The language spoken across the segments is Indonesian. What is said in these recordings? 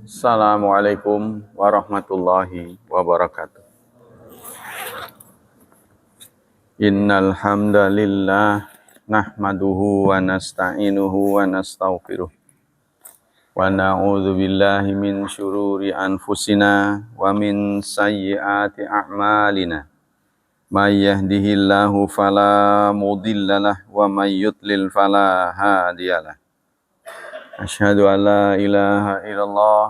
Assalamualaikum warahmatullahi wabarakatuh. Innal hamdalillah nahmaduhu wa nasta'inuhu wa nastaghfiruh. Wa na'udzu billahi min syururi anfusina wa min sayyiati a'malina. May yahdihillahu fala mudhillalah wa may yudlil fala hadiyalah. Asyhadu an la ilaha illallah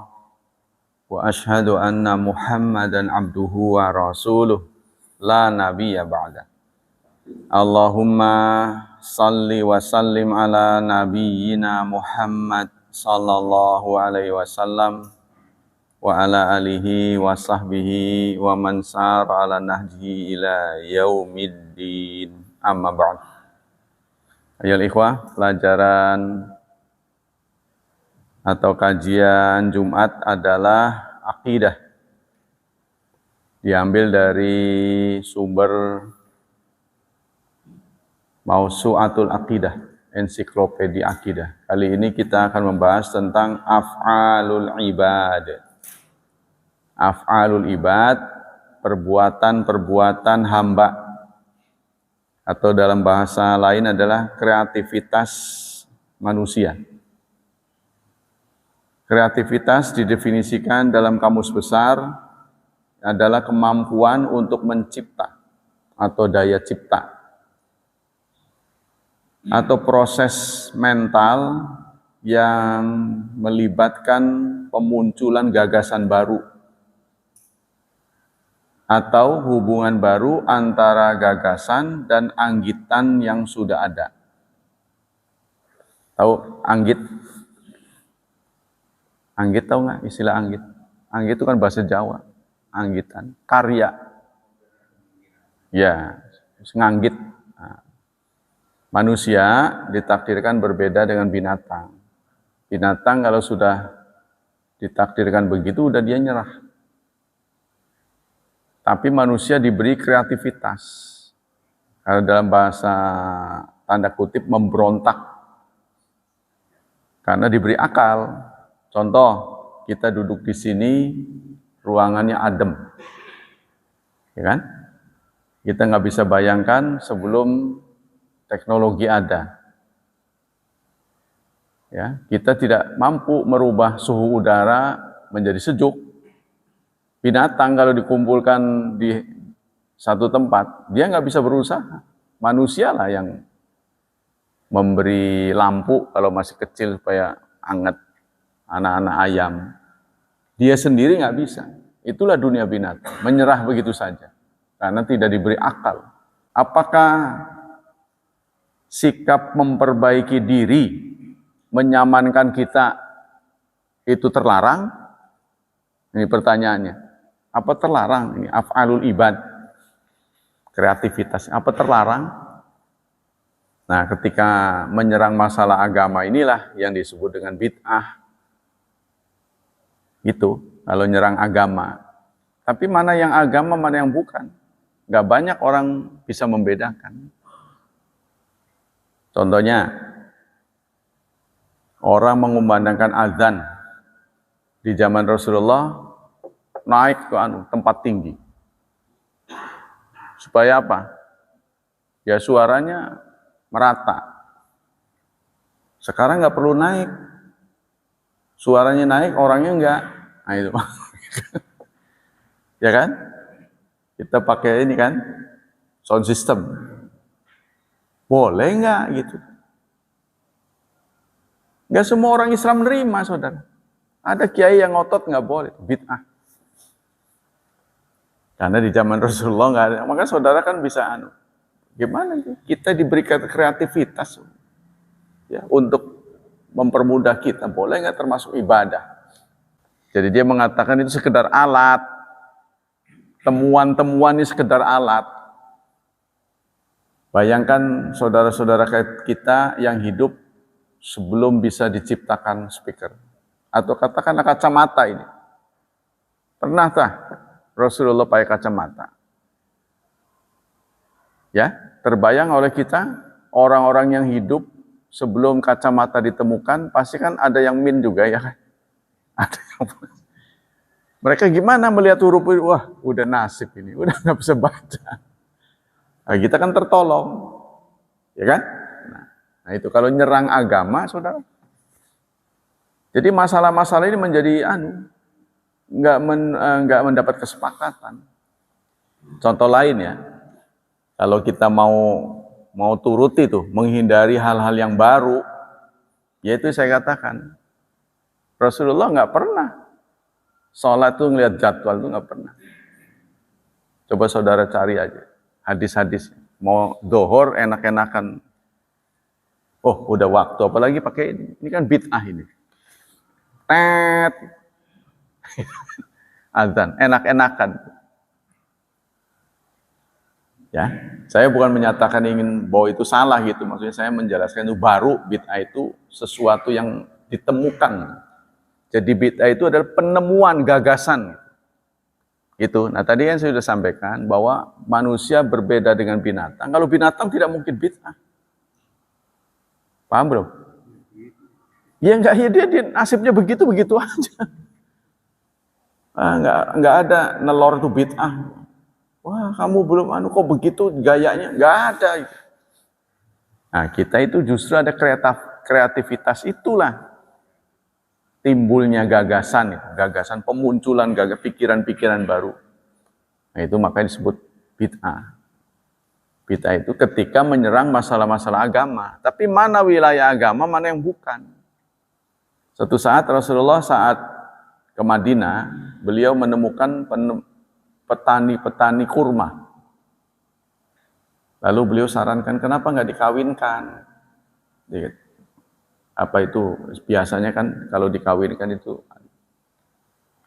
wa asyhadu anna Muhammadan abduhu wa rasuluh la nabiyya ba'da. Allahumma salli wa sallim ala nabiyyina Muhammad sallallahu alaihi wasallam wa ala alihi wa sahbihi wa man sara ala nahjihi ila yaumiddin. Amma ba'd. Ayolah ikhwah, pelajaran atau kajian Jumat adalah akidah. Diambil dari sumber Mausu'atul Aqidah, ensiklopedia akidah. Kali ini kita akan membahas tentang af'alul ibad. Af'alul ibad, perbuatan-perbuatan hamba. Atau dalam bahasa lain adalah kreativitas manusia. Kreativitas didefinisikan dalam kamus besar adalah kemampuan untuk mencipta atau daya cipta atau proses mental yang melibatkan pemunculan gagasan baru atau hubungan baru antara gagasan dan anggitan yang sudah ada. Tahu anggit? Anggit tahu nggak istilah anggit? Anggit itu kan bahasa Jawa. Anggitan, karya. Ya, nganggit. Nah, manusia ditakdirkan berbeda dengan binatang. Binatang kalau sudah ditakdirkan begitu, udah dia nyerah. Tapi manusia diberi kreativitas. Kalau dalam bahasa tanda kutip memberontak. Karena diberi akal. Contoh, kita duduk di sini, ruangannya adem, ya kan? Kita nggak bisa bayangkan sebelum teknologi ada. Ya, kita tidak mampu merubah suhu udara menjadi sejuk. Binatang kalau dikumpulkan di satu tempat, dia nggak bisa berusaha. Manusia lah yang memberi lampu kalau masih kecil supaya hangat. Anak-anak ayam, dia sendiri nggak bisa. Itulah dunia binatang, menyerah begitu saja, karena tidak diberi akal. Apakah sikap memperbaiki diri, menyamankan kita, itu terlarang? Ini pertanyaannya. Apa terlarang? Ini af'alul ibad, kreativitas. Apa terlarang? Nah, ketika menyerang masalah agama inilah yang disebut dengan bid'ah. Itu kalau nyerang agama. Tapi mana yang agama, mana yang bukan. Gak banyak orang bisa membedakan. Contohnya, orang mengumandangkan azan di zaman Rasulullah naik ke tempat tinggi. Supaya apa? Ya suaranya merata. Sekarang gak perlu naik. Suaranya naik, orangnya enggak. Nah itu. Ya kan? Kita pakai ini kan, sound system. Boleh enggak gitu? Enggak semua orang Islam menerima, saudara. Ada kiai yang ngotot enggak boleh, bid'ah. Karena di zaman Rasulullah enggak ada. Maka saudara kan bisa gimana sih? Kita diberikan kreativitas ya, untuk mempermudah kita, boleh nggak termasuk ibadah? Jadi dia mengatakan itu sekedar alat, temuan-temuan ini sekedar alat. Bayangkan saudara-saudara kita yang hidup sebelum bisa diciptakan speaker, atau katakanlah kacamata ini. Pernah tak Rasulullah pakai kacamata? Ya, terbayang oleh kita orang-orang yang hidup sebelum kacamata ditemukan, pasti kan ada yang min juga ya kan? Ada yang mereka gimana melihat huruf itu? Wah, udah nasib ini, udah nggak bisa baca. Nah, kita kan tertolong, ya kan? Nah itu kalau nyerang agama, saudara. Jadi masalah-masalah ini menjadi nggak mendapat kesepakatan. Contoh lain ya, kalau kita mau turuti tuh, menghindari hal-hal yang baru, yaitu saya katakan, Rasulullah nggak pernah sholat tuh ngelihat jadwal tuh nggak pernah. Coba saudara cari aja hadis-hadis. Mau dohor enak-enakan. Oh udah waktu, apalagi pakai ini. Ini kan bid'ah ini. Tet. Azan, enak-enakan. Ya, saya bukan menyatakan ingin bahwa itu salah gitu. Maksudnya saya menjelaskan itu baru, bid'ah itu sesuatu yang ditemukan. Jadi bid'ah itu adalah penemuan gagasan. Gitu. Nah tadi yang saya sudah sampaikan bahwa manusia berbeda dengan binatang. Kalau binatang tidak mungkin bid'ah. Paham belum? Ya enggak, ya dia nasibnya begitu aja. Enggak ada nelor itu bid'ah. Wah kamu belum kok begitu gayanya, enggak ada. Nah kita itu justru ada kreativitas, itulah timbulnya gagasan pemunculan pikiran-pikiran baru. Nah itu makanya disebut bid'ah. Bid'ah itu ketika menyerang masalah-masalah agama. Tapi mana wilayah agama, mana yang bukan. Suatu saat Rasulullah saat ke Madinah, beliau menemukan petani-petani kurma. Lalu beliau sarankan, kenapa nggak dikawinkan? Apa itu biasanya kan kalau dikawinkan itu.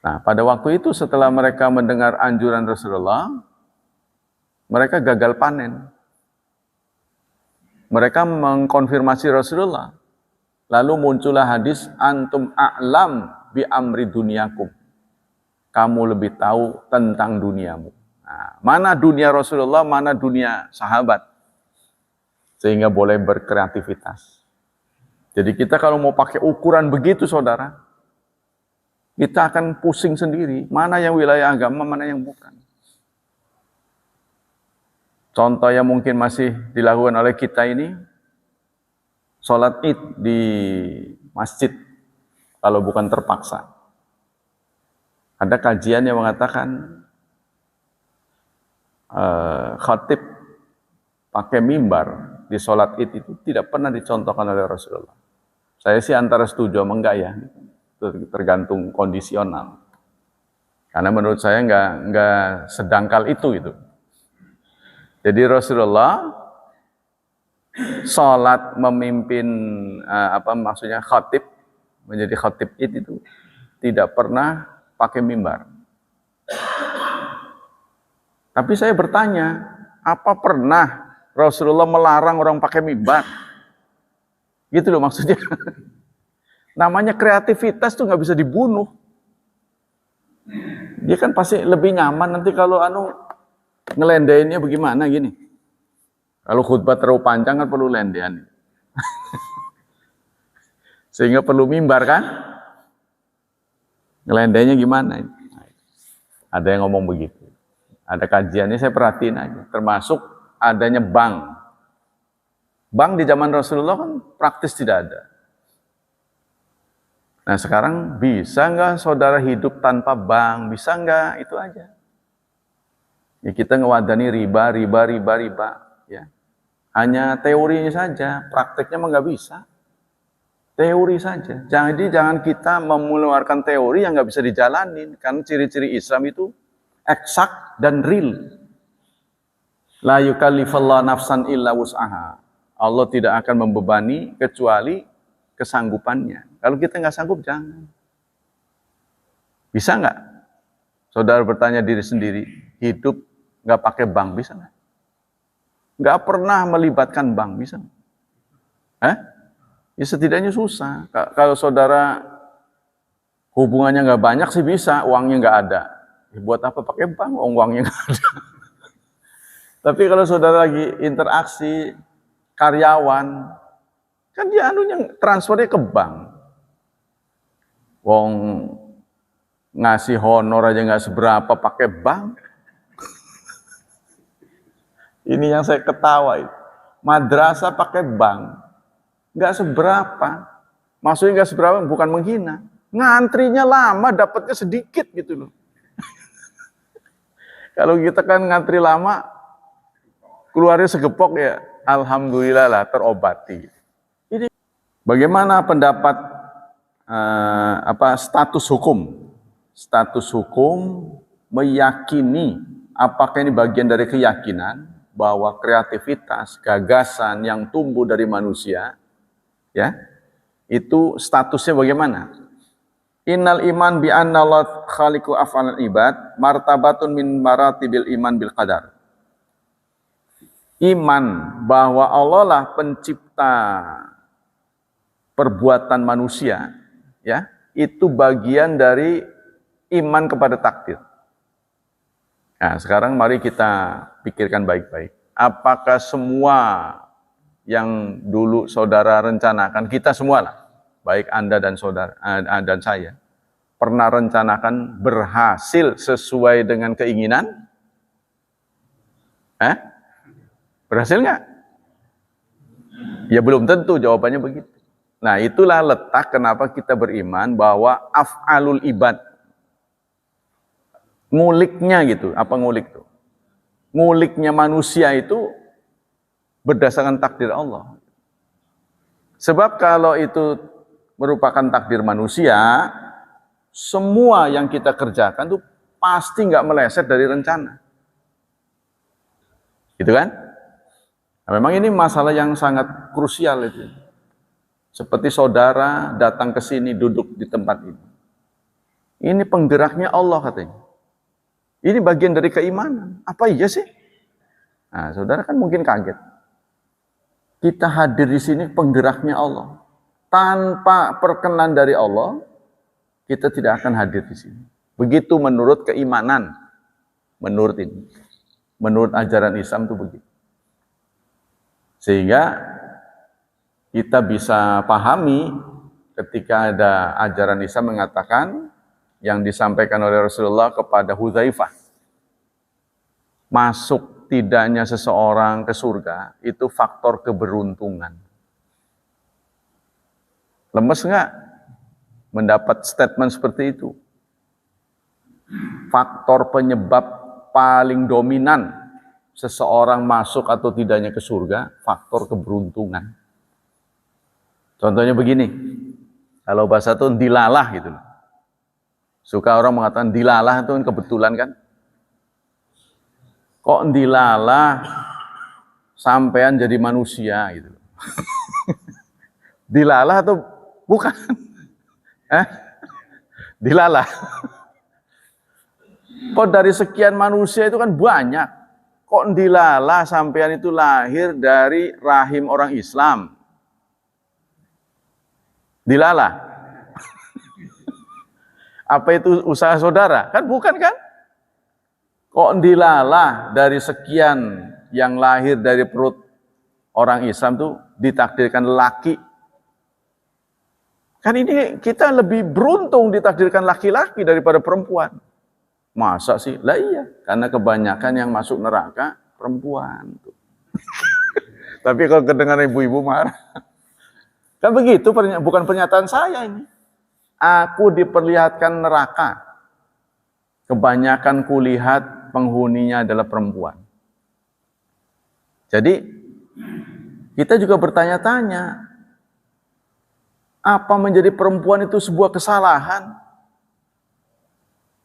Nah pada waktu itu setelah mereka mendengar anjuran Rasulullah, mereka gagal panen. Mereka mengkonfirmasi Rasulullah. Lalu muncullah hadis antum a'lam bi amri dunyakum. Kamu lebih tahu tentang duniamu. Nah, mana dunia Rasulullah, mana dunia sahabat. Sehingga boleh berkreativitas. Jadi kita kalau mau pakai ukuran begitu saudara, kita akan pusing sendiri, mana yang wilayah agama, mana yang bukan. Contoh yang mungkin masih dilakukan oleh kita ini, sholat id di masjid, kalau bukan terpaksa. Ada kajian yang mengatakan, khatib pakai mimbar di sholat id itu tidak pernah dicontohkan oleh Rasulullah. Saya sih antara setuju sama enggak ya, tergantung kondisional. Karena menurut saya enggak sedangkal itu gitu. Jadi Rasulullah sholat memimpin maksudnya khatib, menjadi khatib itu tidak pernah pakai mimbar. Tapi saya bertanya, apa pernah Rasulullah melarang orang pakai mimbar? Gitu loh maksudnya. Namanya kreativitas tuh nggak bisa dibunuh. Dia kan pasti lebih nyaman nanti kalau ngelendainnya bagaimana gini. Kalau khutbah terlalu panjang kan perlu lendean. Sehingga perlu mimbar kan? Ngelendainnya gimana? Ada yang ngomong begitu. Ada kajiannya saya perhatiin aja. Termasuk adanya bank. Bank di zaman Rasulullah kan praktis tidak ada. Nah sekarang bisa nggak saudara hidup tanpa bank? Bisa nggak? Itu aja. Ya kita ngewadani riba. Ya. Hanya teorinya saja, prakteknya mah nggak bisa. Teori saja. Jadi jangan kita mengeluarkan teori yang nggak bisa dijalanin. Karena ciri-ciri Islam itu eksak dan real. La yukallifallahu nafsan illa wus'aha. Allah tidak akan membebani kecuali kesanggupannya. Kalau kita nggak sanggup, jangan. Bisa nggak? Saudara bertanya diri sendiri, hidup nggak pakai bank, bisa nggak? Nggak pernah melibatkan bank, bisa nggak? Ya setidaknya susah. Kalau saudara hubungannya nggak banyak sih bisa, uangnya nggak ada. Ya, buat apa pakai bank? Uangnya nggak ada. Tapi kalau saudara lagi interaksi, karyawan, kan dia transfernya ke bank. ngasih honor aja nggak seberapa pakai bank. Ini yang saya ketawa itu. Madrasah pakai bank, nggak seberapa. Maksudnya nggak seberapa, bukan menghina. Ngantrinya lama, dapatnya sedikit gitu loh. Kalau kita kan ngantri lama, keluarnya segepok ya, alhamdulillah lah terobati. Ini bagaimana pendapat status hukum? Status hukum meyakini, apakah ini bagian dari keyakinan bahwa kreativitas, gagasan yang tumbuh dari manusia, ya, itu statusnya bagaimana? Innal iman bi anna Allah khaliqu af'alal ibad martabatun min maratibil iman bil qadar. Iman bahwa Allah lah pencipta perbuatan manusia, ya, itu bagian dari iman kepada takdir. Nah, sekarang mari kita pikirkan baik-baik. Apakah semua yang dulu saudara rencanakan, kita semua lah, baik Anda dan saudara dan saya, pernah rencanakan berhasil sesuai dengan keinginan? Berhasil nggak? Ya belum tentu, jawabannya begitu. Nah, itulah letak kenapa kita beriman bahwa af'alul ibad, nguliknya gitu. Apa ngulik tuh? Nguliknya manusia itu berdasarkan takdir Allah. Sebab kalau itu merupakan takdir manusia, semua yang kita kerjakan tuh pasti nggak meleset dari rencana. Gitu kan? Nah, memang ini masalah yang sangat krusial itu. Seperti saudara datang ke sini duduk di tempat ini. Ini penggeraknya Allah katanya. Ini bagian dari keimanan. Apa iya sih? Nah, saudara kan mungkin kaget. Kita hadir di sini penggeraknya Allah. Tanpa perkenan dari Allah, kita tidak akan hadir di sini. Begitu menurut keimanan. Menurut ini. Menurut ajaran Islam itu begitu. Sehingga kita bisa pahami ketika ada ajaran Islam mengatakan yang disampaikan oleh Rasulullah kepada Hudzaifah. Masuk tidaknya seseorang ke surga itu faktor keberuntungan. Lemes nggak mendapat statement seperti itu? Faktor penyebab paling dominan seseorang masuk atau tidaknya ke surga, faktor keberuntungan. Contohnya begini, kalau bahasa itu dilalah gitu. Suka orang mengatakan dilalah itu kebetulan kan? Kok dilalah sampean jadi manusia gitu. Dilalah atau bukan? Dilalah. Kok dari sekian manusia itu kan banyak. Kok dilalah sampean itu lahir dari rahim orang Islam? Dilalah. Apa itu usaha saudara? Kan bukan kan? Kok dilalah dari sekian yang lahir dari perut orang Islam tuh ditakdirkan laki? Kan ini kita lebih beruntung ditakdirkan laki-laki daripada perempuan. Masa sih? Lah iya, karena kebanyakan yang masuk neraka perempuan. Tapi kalau kedengaran ibu-ibu marah. Kan begitu, bukan pernyataan saya ini. Aku diperlihatkan neraka. Kebanyakan kulihat penghuninya adalah perempuan. Jadi, kita juga bertanya-tanya, apa menjadi perempuan itu sebuah kesalahan?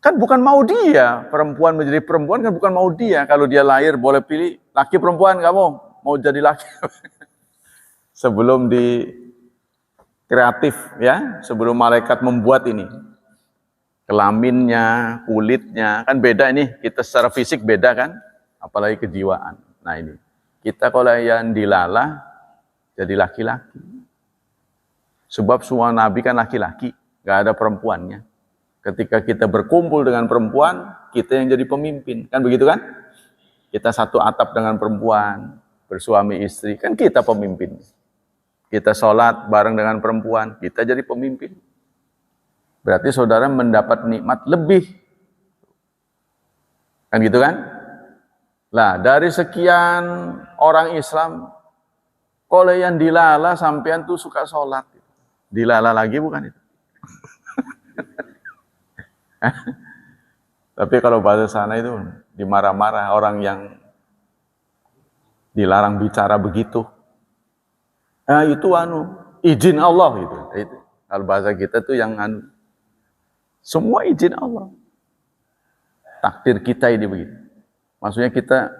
Kan bukan mau dia, perempuan menjadi perempuan kan bukan mau dia. Kalau dia lahir boleh pilih, laki perempuan kamu, mau jadi laki. Sebelum di kreatif ya, sebelum malaikat membuat ini. Kelaminnya, kulitnya, kan beda ini. Kita secara fisik beda kan, apalagi kejiwaan. Nah ini, kita kalau yang dilalah, jadi laki-laki. Sebab semua nabi kan laki-laki, gak ada perempuannya. Ketika kita berkumpul dengan perempuan, kita yang jadi pemimpin. Kan begitu kan? Kita satu atap dengan perempuan, bersuami istri, kan kita pemimpin. Kita sholat bareng dengan perempuan, kita jadi pemimpin. Berarti saudara mendapat nikmat lebih. Kan gitu kan? Lah, dari sekian orang Islam, kalau yang dilala sampean tuh suka sholat. Dilala lagi bukan itu? Tapi kalau bahasa sana itu dimarah-marah orang yang dilarang bicara begitu. Nah, itu izin Allah gitu. Itu. Kalau bahasa kita tuh yang semua izin Allah. Takdir kita ini begitu. Maksudnya kita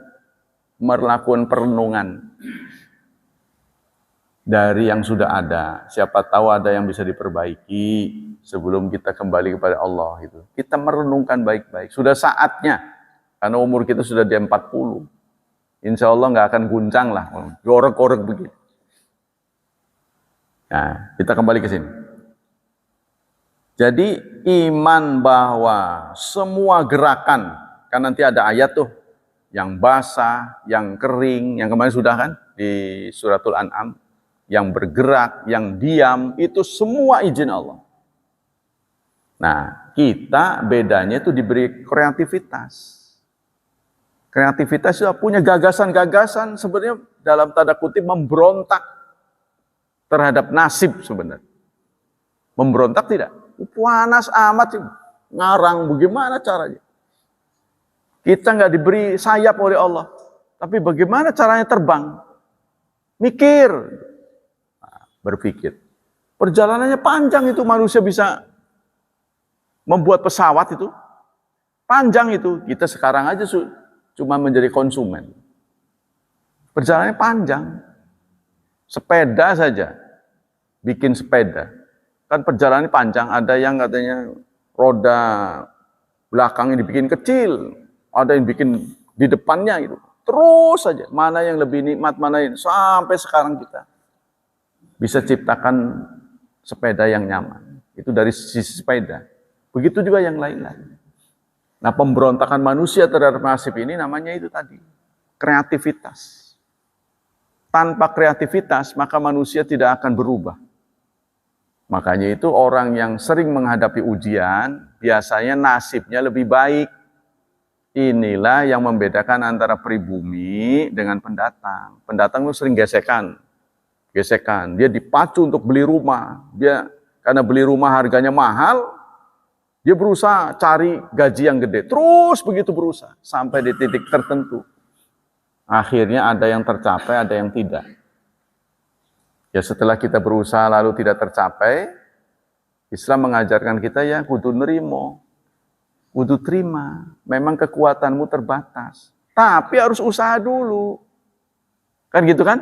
melakukan perenungan dari yang sudah ada. Siapa tahu ada yang bisa diperbaiki sebelum kita kembali kepada Allah gitu. Kita merenungkan baik-baik. Sudah saatnya. Karena umur kita sudah di 40. Insya Allah nggak akan guncang lah. Gorek-gorek begitu. Nah, kita kembali ke sini. Jadi iman bahwa semua gerakan, kan nanti ada ayat tuh, yang basah, yang kering, yang kemarin sudah kan di suratul An'am, yang bergerak, yang diam, itu semua izin Allah. Nah, kita bedanya itu diberi kreativitas. Kreativitas itu punya gagasan-gagasan sebenarnya dalam tanda kutip memberontak terhadap nasib sebenarnya. Memberontak tidak? Panas amat sih. Ngarang bagaimana caranya? Kita nggak diberi sayap oleh Allah. Tapi bagaimana caranya terbang? Mikir. Nah, berpikir. Perjalanannya panjang itu manusia bisa membuat pesawat itu. Panjang itu. Kita sekarang aja cuma menjadi konsumen. Perjalanannya panjang. Sepeda saja, bikin sepeda. Kan perjalanan panjang, ada yang katanya roda belakang ini dibikin kecil, ada yang bikin di depannya gitu. Terus saja, mana yang lebih nikmat, mana yang sampai sekarang kita bisa ciptakan sepeda yang nyaman. Itu dari sisi sepeda. Begitu juga yang lain-lain. Nah, pemberontakan manusia terhadap nasib ini namanya itu tadi, kreativitas. Tanpa kreativitas, maka manusia tidak akan berubah. Makanya itu orang yang sering menghadapi ujian, biasanya nasibnya lebih baik. Inilah yang membedakan antara pribumi dengan pendatang. Pendatang itu sering gesekan. Dia dipacu untuk beli rumah. Karena beli rumah harganya mahal, dia berusaha cari gaji yang gede. Terus begitu berusaha, sampai di titik tertentu. Akhirnya ada yang tercapai, ada yang tidak. Ya setelah kita berusaha lalu tidak tercapai, Islam mengajarkan kita ya kudu nerimo, kudu terima. Memang kekuatanmu terbatas, tapi harus usaha dulu. Kan gitu kan?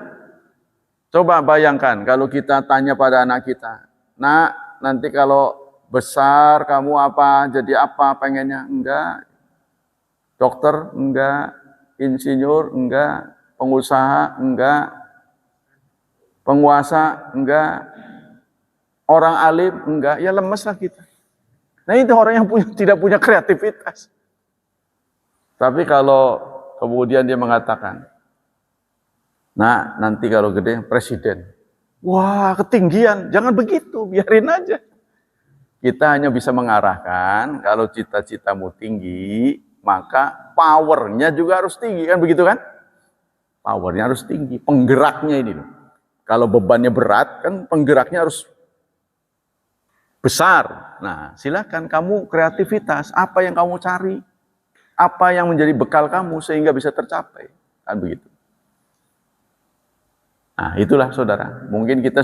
Coba bayangkan kalau kita tanya pada anak kita, nak nanti kalau besar kamu apa, jadi apa pengennya? Enggak. Dokter? Enggak. Insinyur? Enggak. Pengusaha? Enggak. Penguasa? Enggak. Orang alim? Enggak. Ya lemes lah kita. Nah itu orang yang tidak punya kreativitas. Tapi kalau kemudian dia mengatakan, nah nanti kalau gede presiden. Wah ketinggian, jangan begitu, biarin aja. Kita hanya bisa mengarahkan, kalau cita-citamu tinggi, maka powernya juga harus tinggi, kan begitu kan? Powernya harus tinggi, penggeraknya ini. Kalau bebannya berat, kan penggeraknya harus besar. Nah, silakan kamu kreativitas, apa yang kamu cari, apa yang menjadi bekal kamu sehingga bisa tercapai, kan begitu. Nah, itulah saudara. Mungkin kita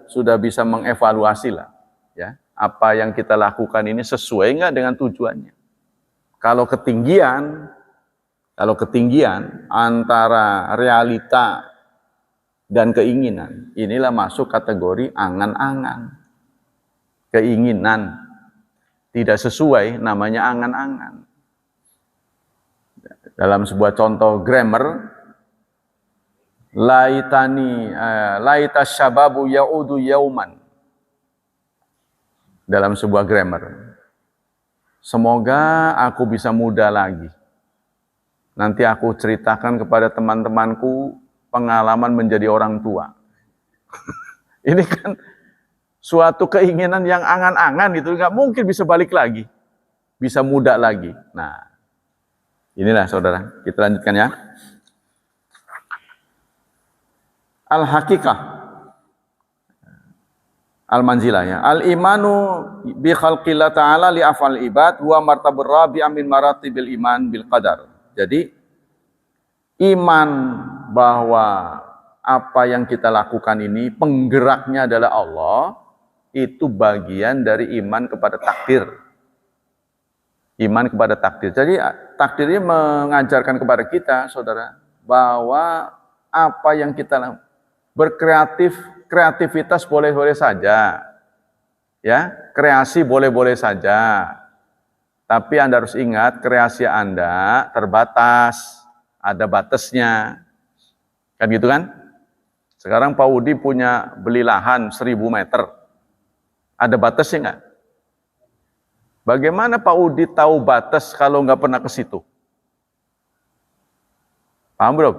sudah bisa mengevaluasi lah, ya, apa yang kita lakukan ini sesuai nggak dengan tujuannya. Kalau ketinggian antara realita dan keinginan, inilah masuk kategori angan-angan. Keinginan tidak sesuai, namanya angan-angan. Dalam sebuah contoh grammar, laita syababu yaudu yauman. Dalam sebuah grammar, semoga aku bisa muda lagi. Nanti aku ceritakan kepada teman-temanku pengalaman menjadi orang tua. Ini kan suatu keinginan yang angan-angan itu nggak mungkin bisa balik lagi, bisa muda lagi. Nah, inilah saudara, kita lanjutkan ya. Al-hakikah, al-manzilah ya. Al-imanu bi khalqillah ta'ala li afal ibad huwa martabur rabi'ah min maratibil iman bil qadar. Jadi iman bahwa apa yang kita lakukan ini penggeraknya adalah Allah, itu bagian dari iman kepada takdir. Iman kepada takdir. Jadi takdir ini mengajarkan kepada kita, saudara, bahwa apa yang kita kreativitas boleh-boleh saja. Ya, kreasi boleh-boleh saja. Tapi Anda harus ingat, kreasi Anda terbatas, ada batasnya. Kan gitu kan? Sekarang Pak Udi beli lahan 1000 meter. Ada batasnya nggak? Bagaimana Pak Udi tahu batas kalau nggak pernah ke situ? Paham bro?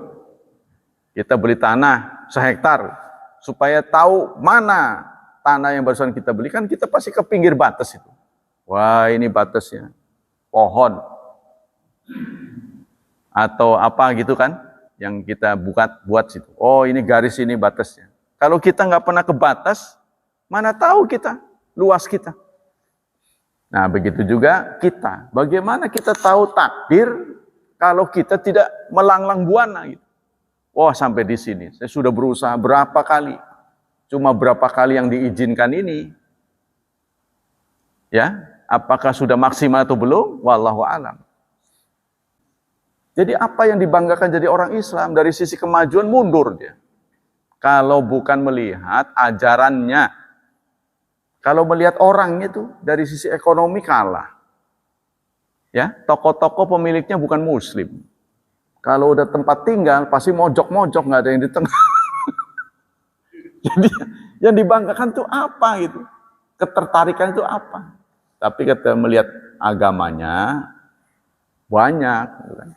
Kita beli tanah sehektar, supaya tahu mana tanah yang barusan kita beli, kan kita pasti ke pinggir batas itu. Wah, ini batasnya pohon atau apa gitu kan, yang kita buat situ. Oh, ini garis, ini batasnya. Kalau kita nggak pernah ke batas, mana tahu kita luas kita. Nah, begitu juga kita. Bagaimana kita tahu takdir kalau kita tidak melanglang buana gitu. Wah, sampai di sini. Saya sudah berusaha berapa kali. Cuma berapa kali yang diizinkan ini. Ya, apakah sudah maksimal atau belum? Wallahu a'lam. Jadi apa yang dibanggakan jadi orang Islam dari sisi kemajuan, mundur dia. Kalau bukan melihat ajarannya. Kalau melihat orangnya itu dari sisi ekonomi kalah. Ya, toko-toko pemiliknya bukan muslim. Kalau udah tempat tinggal pasti mojok-mojok, nggak ada yang di tengah. Jadi yang dibanggakan itu apa gitu? Ketertarikan itu apa? Tapi kita melihat agamanya banyak. Gitu kan.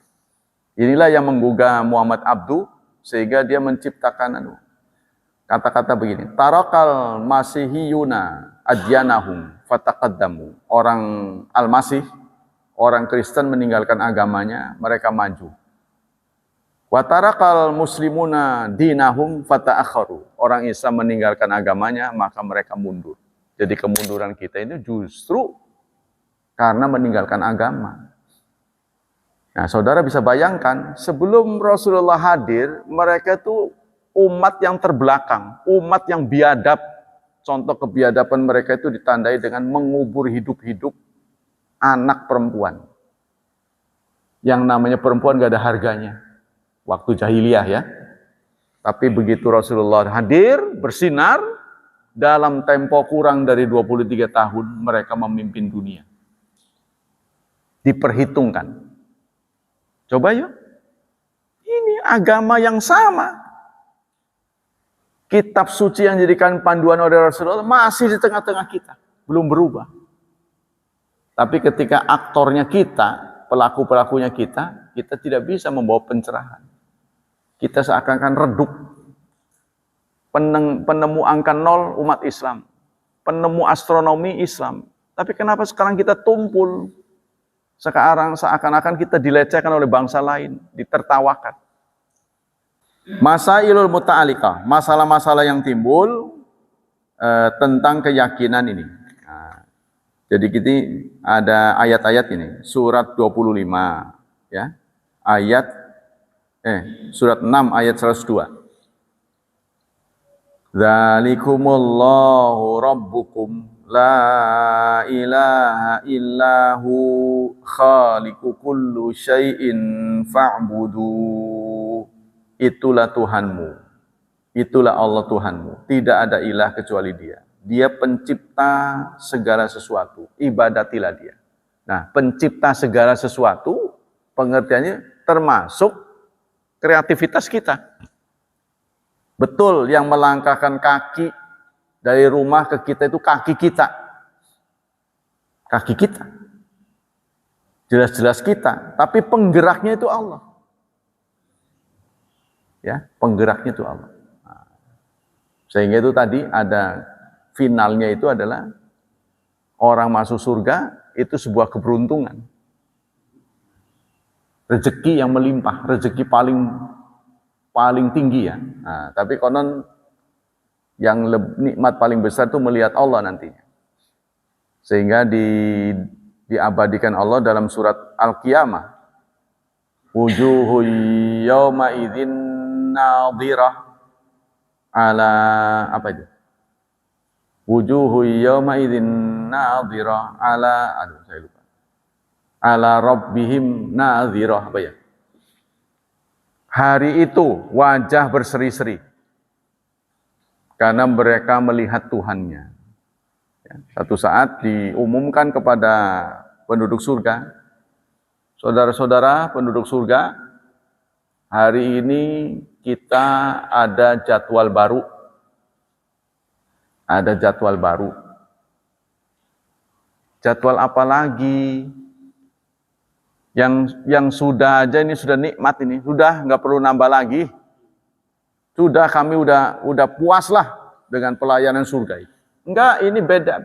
Inilah yang menggugah Muhammad Abduh sehingga dia menciptakan kata-kata begini. Tarakal masihiyuna adyanahum fataqaddamu. Orang Al-Masih, orang Kristen meninggalkan agamanya, mereka maju. Wa tarakal muslimuna dinahum fata'akharu. Orang Islam meninggalkan agamanya, maka mereka mundur. Jadi kemunduran kita ini justru karena meninggalkan agama. Nah, saudara bisa bayangkan, sebelum Rasulullah hadir, mereka itu umat yang terbelakang, umat yang biadab. Contoh kebiadaban mereka itu ditandai dengan mengubur hidup-hidup anak perempuan. Yang namanya perempuan gak ada harganya. Waktu jahiliyah ya. Tapi begitu Rasulullah hadir, bersinar, dalam tempo kurang dari 23 tahun, mereka memimpin dunia. Diperhitungkan. Coba yuk. Ini agama yang sama. Kitab suci yang dijadikan panduan oleh Rasulullah masih di tengah-tengah kita. Belum berubah. Tapi ketika aktornya kita, pelaku-pelakunya kita tidak bisa membawa pencerahan. Kita seakan-akan redup. Penemu angka 0 umat Islam. Penemu astronomi Islam. Tapi kenapa sekarang kita tumpul? Sekarang seakan-akan kita dilecehkan oleh bangsa lain, ditertawakan. Masailul muta'alikah, masalah-masalah yang timbul tentang keyakinan ini. Nah, jadi kita ada ayat-ayat ini, surat 25 ya. Surat 6 ayat 102. Dzalikumullahu rabbukum la ilaha illahu khaliqu kullu syai'in fa'budu. Itulah Tuhanmu. Itulah Allah Tuhanmu. Tidak ada ilah kecuali Dia. Dia pencipta segala sesuatu. Ibadatilah Dia. Nah, pencipta segala sesuatu pengertiannya termasuk kreativitas kita. Betul, yang melangkahkan kaki dari rumah ke kita itu kaki kita. Kaki kita. Jelas-jelas kita, tapi penggeraknya itu Allah. Ya, penggeraknya itu Allah. Sehingga itu tadi ada finalnya itu adalah orang masuk surga itu sebuah keberuntungan. Rezeki yang melimpah, rezeki paling tinggi ya. Nah, tapi konon yang nikmat paling besar itu melihat Allah nantinya. Sehingga diabadikan Allah dalam surat Al-Qiyamah. Wujuhu yawma idzin nadhirah ala apa itu? Wujuhu yawma idzin nadhirah ala saya lupa. Ala rabbihim nadhirah apa ya? Hari itu wajah berseri-seri karena mereka melihat Tuhannya. Satu saat diumumkan kepada penduduk surga, saudara-saudara penduduk surga, hari ini kita ada jadwal baru. Ada jadwal baru. Jadwal apa lagi? Yang sudah aja ini sudah nikmat ini, sudah nggak perlu nambah lagi. Sudah kami udah puas lah dengan pelayanan surga ini. Enggak, ini beda.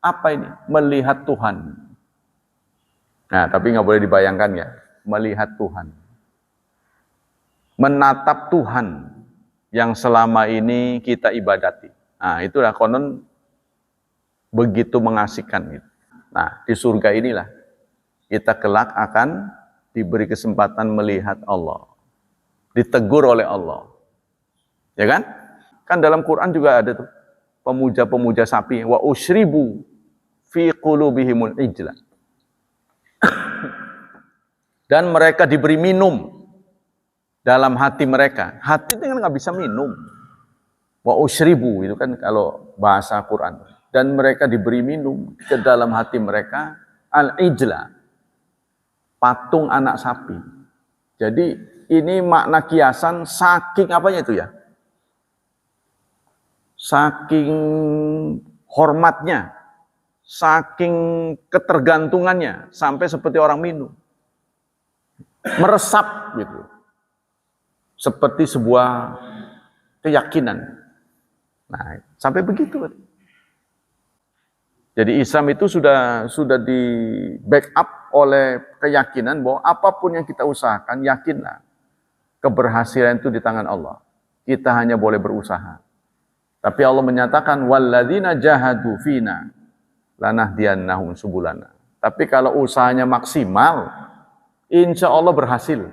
Apa ini? Melihat Tuhan. Nah, tapi nggak boleh dibayangkan ya, melihat Tuhan. Menatap Tuhan yang selama ini kita ibadati. Nah, itulah konon begitu mengasihkan gitu. Nah, di surga inilah kita kelak akan diberi kesempatan melihat Allah. Ditegur oleh Allah. Ya kan? Kan dalam Quran juga ada tuh pemuja-pemuja sapi, wa usyribu fi qulubihimul ijla. Dan mereka diberi minum dalam hati mereka. Hati itu kan nggak bisa minum. Wa usyribu itu kan kalau bahasa Quran. Dan mereka diberi minum ke dalam hati mereka al-ijla, patung anak sapi. Jadi ini makna kiasan saking apanya itu ya? Saking hormatnya, saking ketergantungannya, sampai seperti orang minum. Meresap gitu. Seperti sebuah keyakinan. Nah, sampai begitu. Jadi Islam itu sudah di backup oleh keyakinan bahwa apapun yang kita usahakan, yakinlah keberhasilan itu di tangan Allah. Kita hanya boleh berusaha. Tapi Allah menyatakan walladzina jahadu fina lanahdiyannahum subulana. Tapi kalau usahanya maksimal, insya Allah berhasil.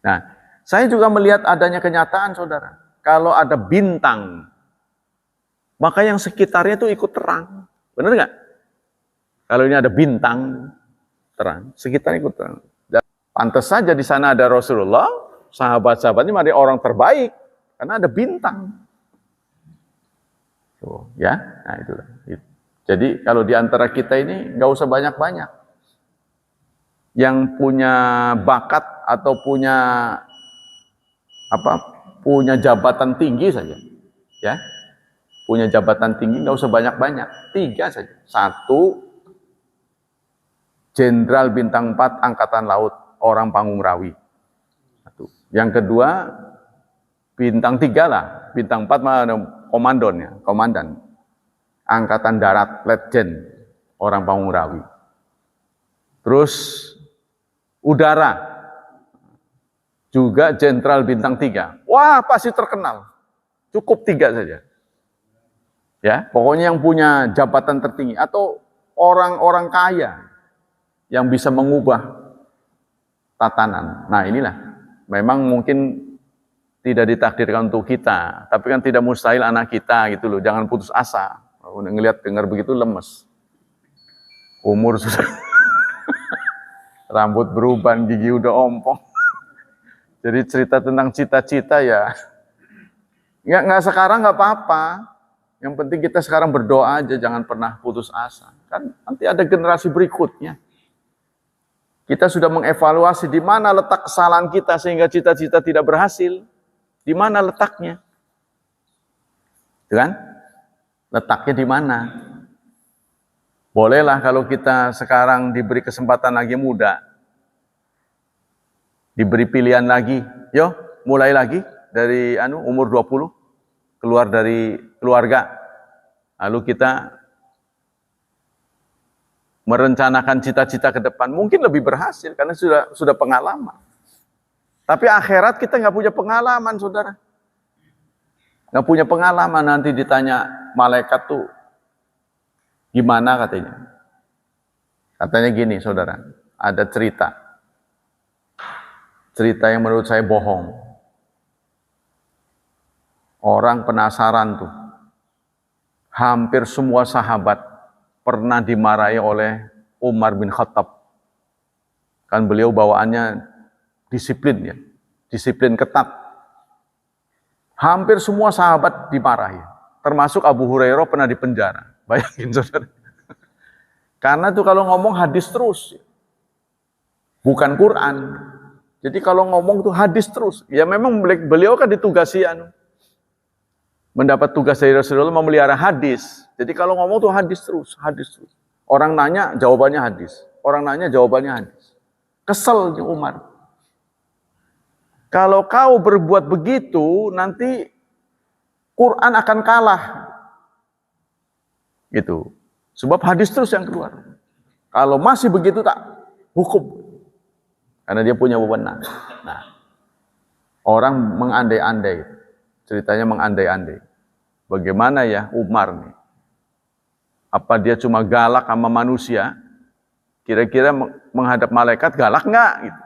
Nah, saya juga melihat adanya kenyataan, saudara. Kalau ada bintang, maka yang sekitarnya itu ikut terang. Benar nggak? Kalau ini ada bintang terang, sekitarnya ikut terang. Dan pantas saja di sana ada Rasulullah, sahabat-sahabatnya ada orang terbaik, karena ada bintang. So, ya, nah itulah. Jadi kalau di antara kita ini nggak usah banyak-banyak. Yang punya bakat atau punya jabatan tinggi saja, ya. Punya jabatan tinggi, nggak usah banyak-banyak. 3 saja. 1, Jenderal Bintang 4 Angkatan Laut, orang Pangungrawi. 1. Yang kedua, Bintang 3 lah. Bintang 4 mana komandan. Angkatan Darat, Letjen, orang Pangungrawi. Terus, udara, juga Jenderal Bintang 3. Wah, pasti terkenal. Cukup 3 saja. Ya, pokoknya yang punya jabatan tertinggi atau orang-orang kaya yang bisa mengubah tatanan. Nah, inilah memang mungkin tidak ditakdirkan untuk kita, tapi kan tidak mustahil anak kita gitu loh. Jangan putus asa. Ngelihat dengar begitu lemes. Umur sudah rambut beruban, gigi udah ompong. Jadi cerita tentang cita-cita ya nggak sekarang nggak apa-apa. Yang penting kita sekarang berdoa aja, jangan pernah putus asa. Kan nanti ada generasi berikutnya. Kita sudah mengevaluasi di mana letak kesalahan kita sehingga cita-cita tidak berhasil. Di mana letaknya? Itu kan? Letaknya di mana? Bolehlah kalau kita sekarang diberi kesempatan lagi muda. Diberi pilihan lagi. Yo, mulai lagi dari umur 20. keluar dari keluarga, lalu kita merencanakan cita-cita ke depan, mungkin lebih berhasil karena sudah pengalaman. Tapi akhirat kita nggak punya pengalaman, saudara. Nggak punya pengalaman, nanti ditanya malaikat tuh gimana katanya. Katanya gini, saudara, ada cerita yang menurut saya bohong. Orang penasaran tuh. Hampir semua sahabat pernah dimarahi oleh Umar bin Khattab. Kan beliau bawaannya disiplin ya, disiplin ketat. Hampir semua sahabat dimarahi, termasuk Abu Hurairah pernah dipenjara. Bayangin, saudara. Karena tuh kalau ngomong hadis terus, bukan Quran. Jadi kalau ngomong tuh hadis terus. Ya memang beliau kan ditugasi mendapat tugas dari Rasulullah memelihara hadis. Jadi kalau ngomong tuh hadis terus, hadis terus. Orang nanya jawabannya hadis. Orang nanya jawabannya hadis. Kesel nih Umar. Kalau kau berbuat begitu, nanti Quran akan kalah. Gitu. Sebab hadis terus yang keluar. Kalau masih begitu tak hukum. Karena dia punya wewenang. Nah, orang mengandai-andai. Ceritanya mengandai-andai. Bagaimana ya Umar nih? Apa dia cuma galak sama manusia? Kira-kira menghadap malaikat galak nggak? Gitu.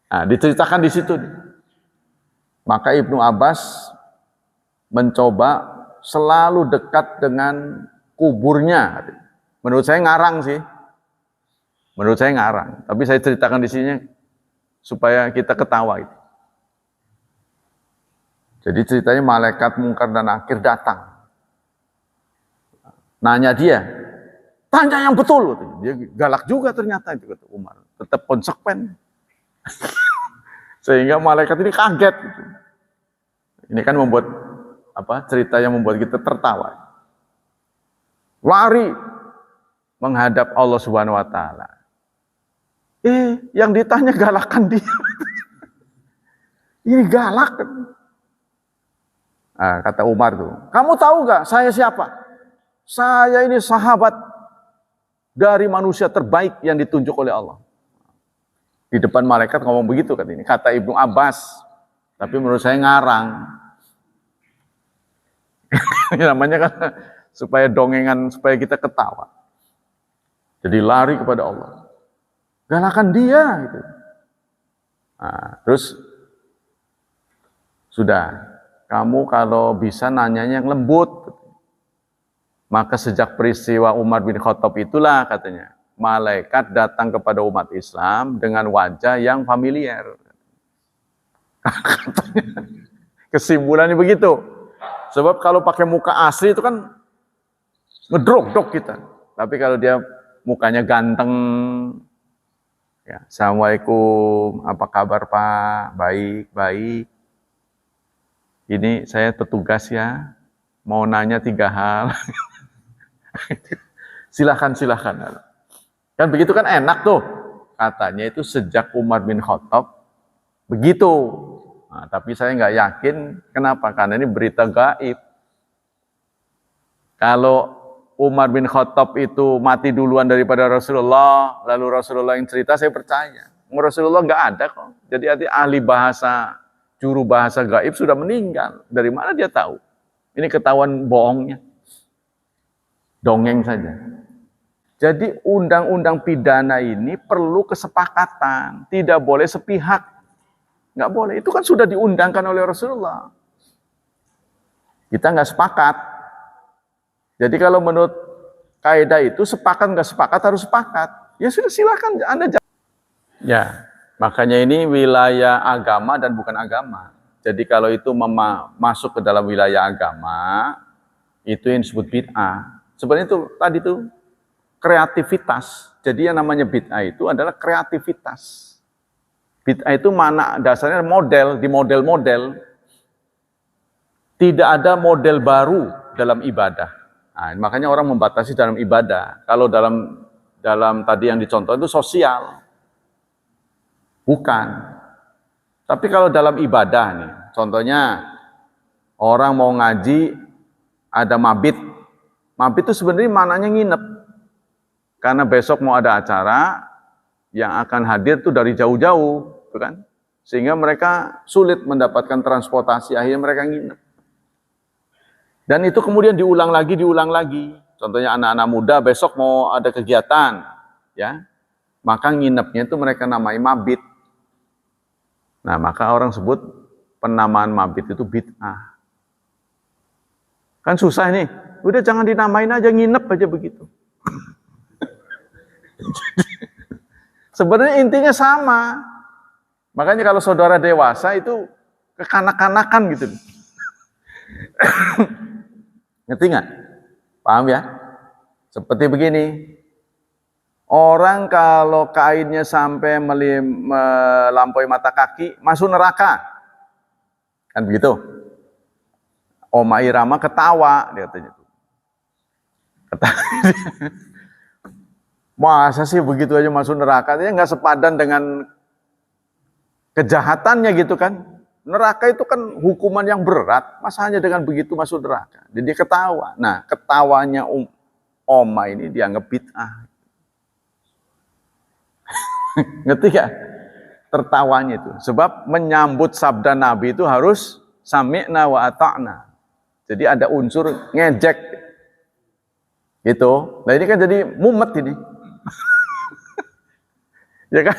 Nah, diceritakan di situ. Maka Ibnu Abbas mencoba selalu dekat dengan kuburnya. Menurut saya ngarang sih. Menurut saya ngarang. Tapi saya ceritakan di sini supaya kita ketawa. Gitu. Jadi ceritanya malaikat Mungkar dan Nakir datang. Nanya dia, tanya yang betul. Dia galak juga ternyata, itu kata Umar. Tetap konsekuen. Sehingga malaikat ini kaget. Gitu. Ini kan membuat cerita yang membuat kita tertawa. Lari menghadap Allah Subhanahu wa taala. Yang ditanya galakan dia. Ini galak. Nah, kata Umar tuh, kamu tahu gak saya siapa? Saya ini sahabat dari manusia terbaik yang ditunjuk oleh Allah. Di depan malaikat ngomong begitu kan ini. Kata Ibnu Abbas. Tapi menurut saya ngarang. Namanya kan supaya dongengan, supaya kita ketawa. Jadi lari kepada Allah. Galakan dia gitu. Nah, terus sudah, kamu kalau bisa nanyanya yang lembut. Maka sejak peristiwa Umar bin Khattab itulah katanya, malaikat datang kepada umat Islam dengan wajah yang familiar. Kesimpulannya begitu. Sebab kalau pakai muka asli itu kan ngedrok-dok kita. Tapi kalau dia mukanya ganteng, ya, Assalamualaikum, apa kabar Pak? Baik, baik. Ini saya petugas ya, mau nanya 3 hal. Silahkan. Kan begitu kan enak tuh. Katanya itu sejak Umar bin Khattab begitu. Nah, tapi saya nggak yakin. Kenapa? Karena ini berita gaib. Kalau Umar bin Khattab itu mati duluan daripada Rasulullah, lalu Rasulullah yang cerita, saya percaya. Rasulullah nggak ada kok. Jadi ahli bahasa, juru bahasa gaib sudah meninggal. Dari mana dia tahu? Ini ketahuan bohongnya. Dongeng saja. Jadi undang-undang pidana ini perlu kesepakatan. Tidak boleh sepihak. Nggak boleh. Itu kan sudah diundangkan oleh Rasulullah. Kita nggak sepakat. Jadi kalau menurut kaidah itu sepakat nggak sepakat harus sepakat. Ya sudah silakan Anda jalan. Ya, makanya ini wilayah agama dan bukan agama. Jadi kalau itu masuk ke dalam wilayah agama, itu yang disebut bid'ah. Sebenarnya itu tadi itu kreativitas. Jadi yang namanya bid'ah itu adalah kreativitas. Bid'ah itu mana dasarnya model, di model-model. Tidak ada model baru dalam ibadah. Nah, makanya orang membatasi dalam ibadah. Kalau dalam tadi yang dicontoh itu sosial. Bukan. Tapi kalau dalam ibadah nih, contohnya Orang mau ngaji, ada mabit. Mabit itu sebenarnya maknanya nginep. Karena besok mau ada acara, yang akan hadir tuh dari jauh-jauh, kan? Sehingga mereka sulit mendapatkan transportasi, akhirnya mereka nginep. Dan itu kemudian diulang lagi. Contohnya anak-anak muda besok mau ada kegiatan, ya, maka nginepnya itu mereka namai mabit. Nah, maka orang sebut penamaan mabit itu bid'ah. Kan susah nih, udah jangan dinamain aja, nginep aja begitu. Sebenarnya intinya sama. Makanya kalau saudara dewasa itu kekanak-kanakan gitu. Ngerti nggak? Paham ya? Seperti begini. Orang kalau kainnya sampai melampaui mata kaki, masuk neraka. Kan begitu? Oma Irama ketawa, dia katanya. Masa sih begitu aja masuk neraka? Dia nggak sepadan dengan kejahatannya gitu kan. Neraka itu kan hukuman yang berat. Masa hanya dengan begitu masuk neraka? Jadi dia ketawa. Nah, ketawanya Oma ini dianggap bid'ah. Ngerti gak? Tertawanya itu. Sebab menyambut sabda Nabi itu harus sami'na wa ata'na. Jadi ada unsur ngejek. Gitu. Nah ini kan jadi mumet ini. Ya kan?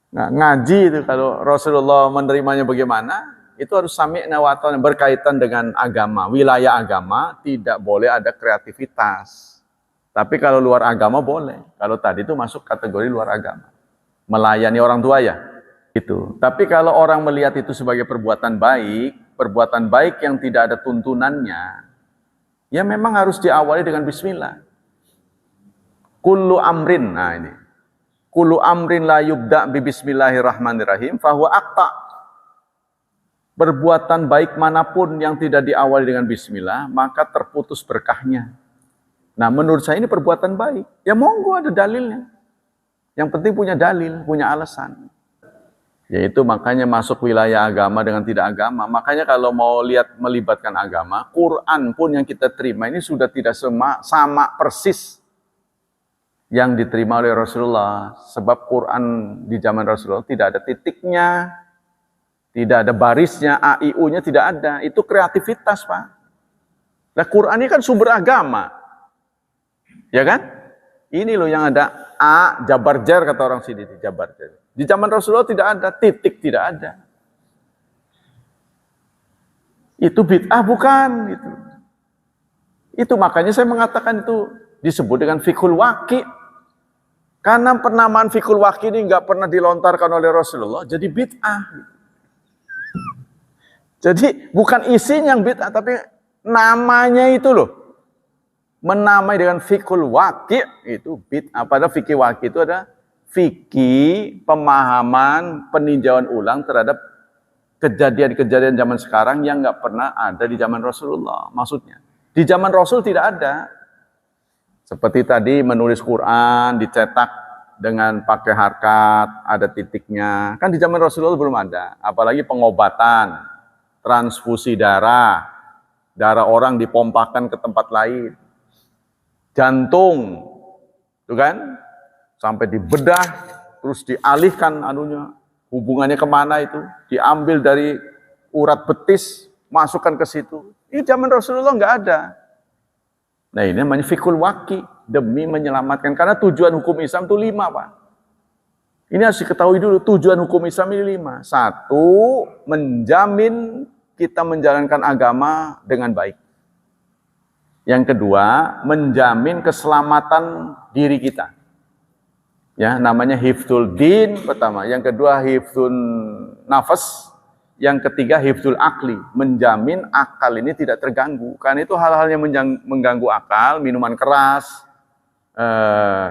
Nah, ngaji itu kalau Rasulullah menerimanya bagaimana, itu harus sami'na wa ata'na, berkaitan dengan agama, wilayah agama, tidak boleh ada kreativitas. Tapi kalau luar agama boleh. Kalau tadi itu masuk kategori luar agama. Melayani orang tua ya. Itu. Tapi kalau orang melihat itu sebagai perbuatan baik yang tidak ada tuntunannya, ya memang harus diawali dengan bismillah. Kullu amrin, nah ini. Kullu amrin la yubda bi bismillahirrahmanirrahim fahuwa aqta. Perbuatan baik manapun yang tidak diawali dengan bismillah, maka terputus berkahnya. Nah, menurut saya ini perbuatan baik. Ya monggo ada dalilnya. Yang penting punya dalil, punya alasan. Yaitu makanya masuk wilayah agama dengan tidak agama. Makanya kalau mau lihat melibatkan agama, Quran pun yang kita terima ini sudah tidak sama persis yang diterima oleh Rasulullah. Sebab Quran di zaman Rasulullah tidak ada titiknya, tidak ada barisnya, AIU-nya tidak ada. Itu kreativitas, Pak. Nah, Quran ini kan sumber agama. Ya kan? Ini loh yang ada A, jabar jar kata orang sini, jabar jar. Di zaman Rasulullah tidak ada, titik tidak ada. Itu bid'ah bukan gitu. Itu makanya saya mengatakan itu disebut dengan fiqhul waqi'. Karena penamaan fiqhul waqi' ini nggak pernah dilontarkan oleh Rasulullah, jadi bid'ah. Jadi bukan isinya yang bid'ah, tapi namanya itu loh. Menamai dengan fiqhul waqi' itu bid'ah. Padahal fikih waqi' itu ada fikih pemahaman peninjauan ulang terhadap kejadian-kejadian zaman sekarang yang nggak pernah ada di zaman Rasulullah. Maksudnya di zaman Rasul tidak ada. Seperti tadi menulis Quran dicetak dengan pakai harkat, ada titiknya. Kan di zaman Rasulullah belum ada. Apalagi pengobatan, transfusi darah, darah orang dipompakan ke tempat lain. Jantung, tuh kan, sampai dibedah, terus dialihkan anunya, hubungannya kemana itu, diambil dari urat betis, masukkan ke situ. Ini zaman Rasulullah nggak ada. Nah ini namanya fiqhul waqi', demi menyelamatkan, karena tujuan hukum Islam itu 5, Pak. Ini harus diketahui dulu, tujuan hukum Islam ini 5. 1, menjamin kita menjalankan agama dengan baik. Yang kedua, menjamin keselamatan diri kita. Ya, namanya hifdzul din pertama. Yang kedua, hifdzul nafas. Yang ketiga, hifdzul akli. Menjamin akal ini tidak terganggu. Karena itu hal-hal yang mengganggu akal, minuman keras,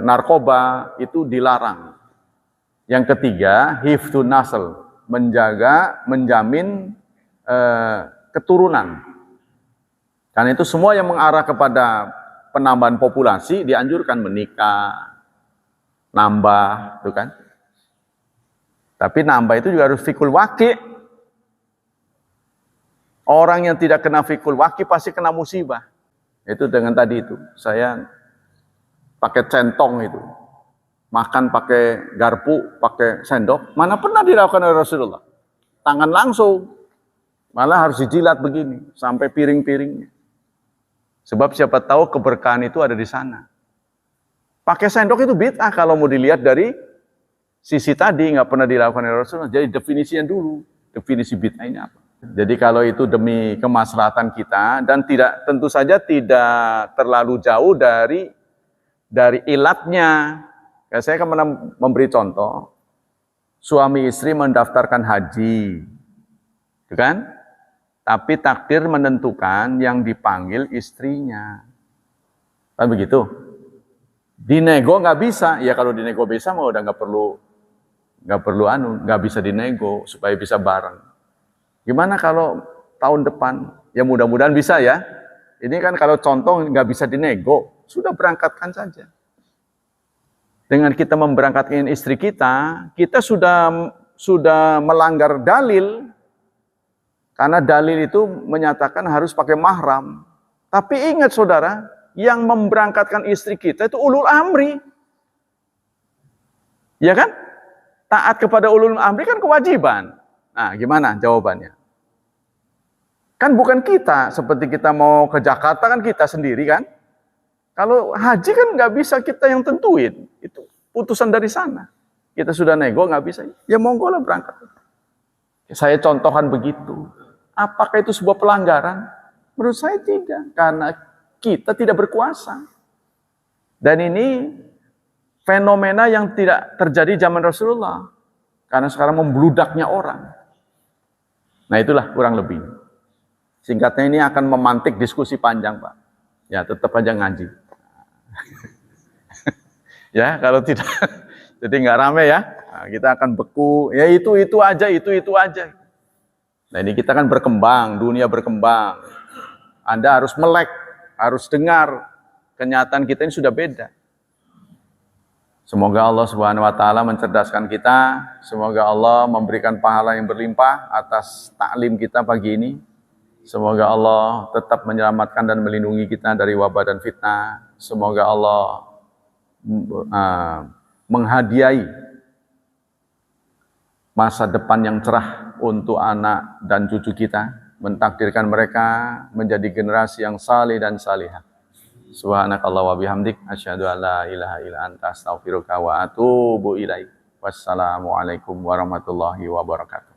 narkoba, itu dilarang. Yang ketiga, hifdzul nasl. Menjamin keturunan. Karena itu semua yang mengarah kepada penambahan populasi dianjurkan menikah, nambah, itu kan. Tapi nambah itu juga harus fiqhul waqi'. Orang yang tidak kena fikul waki pasti kena musibah. Itu dengan tadi itu, saya pakai centong itu, makan pakai garpu, pakai sendok, mana pernah dilakukan oleh Rasulullah. Tangan langsung, malah harus dijilat begini, sampai piring-piringnya. Sebab siapa tahu keberkahan itu ada di sana. Pakai sendok itu bid'ah kalau mau dilihat dari sisi tadi, nggak pernah dilakukan oleh Rasulullah. Jadi definisinya dulu, definisi bid'ah ini apa. Jadi kalau itu demi kemaslahatan kita dan tentu saja tidak terlalu jauh dari ilatnya. Ya, saya akan memberi contoh. Suami istri mendaftarkan haji. Gitu kan? Tapi takdir menentukan yang dipanggil istrinya. Kan begitu? Dinego nggak bisa. Ya kalau dinego bisa mah udah nggak bisa dinego supaya bisa bareng. Gimana kalau tahun depan? Ya mudah-mudahan bisa ya. Ini kan kalau contoh nggak bisa dinego, sudah berangkatkan saja. Dengan kita memberangkatkan istri kita, kita sudah melanggar dalil. Karena dalil itu menyatakan harus pakai mahram. Tapi ingat saudara, yang memberangkatkan istri kita itu ulul amri. Ya kan? Taat kepada ulul amri kan kewajiban. Nah, gimana jawabannya? Kan bukan kita, seperti kita mau ke Jakarta kan kita sendiri kan. Kalau haji kan nggak bisa kita yang tentuin, itu putusan dari sana. Kita sudah nego nggak bisa, ya monggo lah berangkat. Saya contohkan begitu. Apakah itu sebuah pelanggaran? Menurut saya tidak, karena kita tidak berkuasa. Dan ini fenomena yang tidak terjadi zaman Rasulullah, karena sekarang membludaknya orang. Nah itulah kurang lebih. Singkatnya ini akan memantik diskusi panjang, Pak. Ya, tetap aja ngaji. Ya, kalau tidak, jadi nggak rame ya. Nah, kita akan beku. Ya itu aja. Nah ini kita kan berkembang, dunia berkembang. Anda harus melek, harus dengar. Kenyataan kita ini sudah beda. Semoga Allah Subhanahu wa taala mencerdaskan kita. Semoga Allah memberikan pahala yang berlimpah atas taklim kita pagi ini. Semoga Allah tetap menyelamatkan dan melindungi kita dari wabah dan fitnah. Semoga Allah menghadiahi masa depan yang cerah untuk anak dan cucu kita. Mentakdirkan mereka menjadi generasi yang saleh dan salihah. Subhanakallah wa bihamdik. Asyhadu an la ilaha illa anta astaghfiruka wa atubu ilaik. Wassalamualaikum warahmatullahi wabarakatuh.